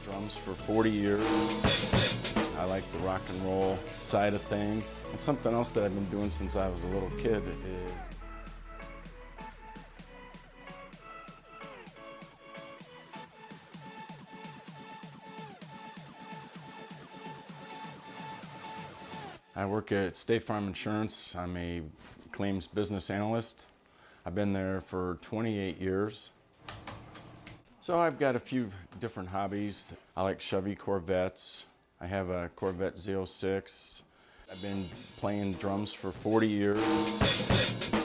drums for 40 years. I like the rock and roll side of things. And something else that I've been doing since I was a little kid is I work at State Farm Insurance. I'm a claims business analyst. I've been there for 28 years. So I've got a few different hobbies. I like Chevy Corvettes. I have a Corvette Z06. I've been playing drums for 40 years.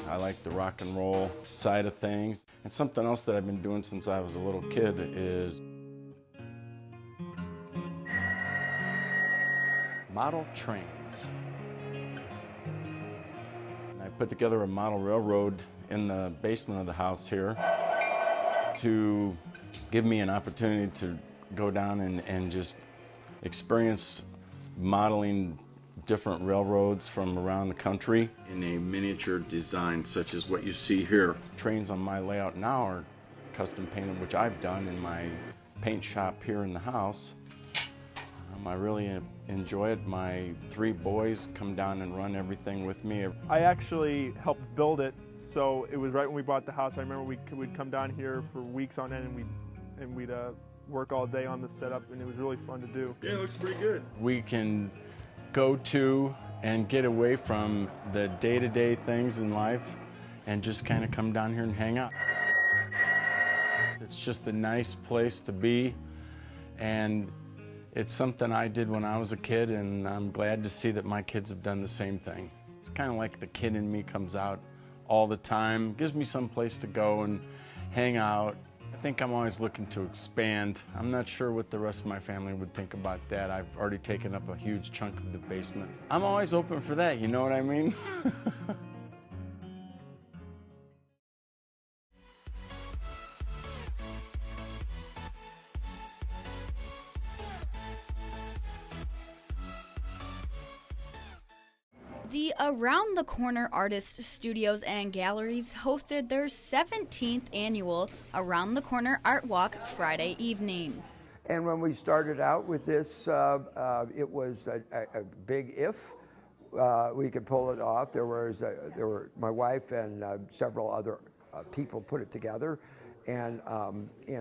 I like the rock and roll side of things. And something else that I've been doing since I was a little kid is model trains. And I put together a model railroad in the basement of the house here to give me an opportunity to go down and just experience modeling different railroads from around the country in a miniature design such as what you see here. Trains on my layout now are custom painted, which I've done in my paint shop here in the house. I really enjoy it. My 3 boys come down and run everything with me. I actually helped build it, so it was right when we bought the house. I remember we'd come down here for weeks on end and we'd work all day on the setup, and it was really fun to do. Yeah, it looks pretty good. We can go to and get away from the day-to-day things in life and just kind of come down here and hang out. It's just a nice place to be, and it's something I did when I was a kid, and I'm glad to see that my kids have done the same thing. It's kind of like the kid in me comes out all the time, gives me some place to go and hang out. I think I'm always looking to expand. I'm not sure what the rest of my family would think about that. I've already taken up a huge chunk of the basement. I'm always open for that, you know what I mean? The Around the Corner Artist Studios and Galleries hosted their 17th annual Around the Corner Art Walk Friday evening. And when we started out with this, it was a big if we could pull it off. There were my wife and several other people put it together. And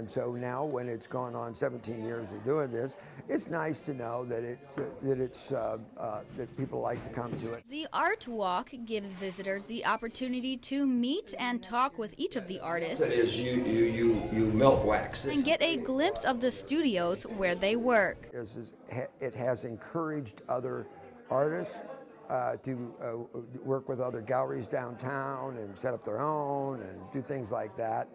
so now, when it's gone on 17 years of doing this, it's nice to know that that people like to come to it. The Art Walk gives visitors the opportunity to meet and talk with each of the artists. That is, you melt wax this and get a glimpse of the studios where they work. It has encouraged other artists to work with other galleries downtown and set up their own and do things like that,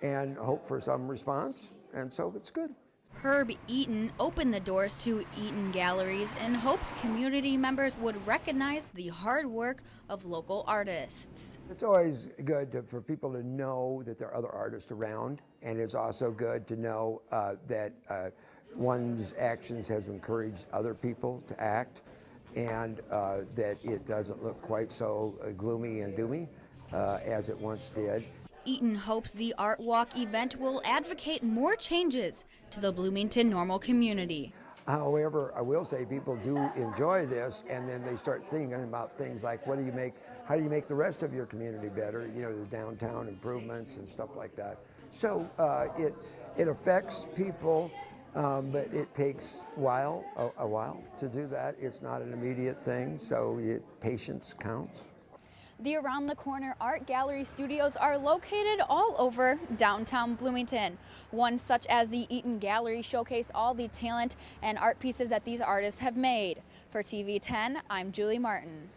and hope for some response, and so it's good. Herb Eaton opened the doors to Eaton Galleries in hopes community members would recognize the hard work of local artists. It's always good for people to know that there are other artists around, and it's also good to know that one's actions has encouraged other people to act, and that it doesn't look quite so gloomy and doomy as it once did. Eaton hopes the Art Walk event will advocate more changes to the Bloomington Normal community. However, I will say people do enjoy this, and then they start thinking about things like, how do you make the rest of your community better? You know, the downtown improvements and stuff like that. So it affects people, but it takes a while to do that. It's not an immediate thing, so patience counts. The Around the Corner Art Gallery studios are located all over downtown Bloomington. One such as the Eaton Gallery showcase all the talent and art pieces that these artists have made. For TV 10, I'm Julie Martin.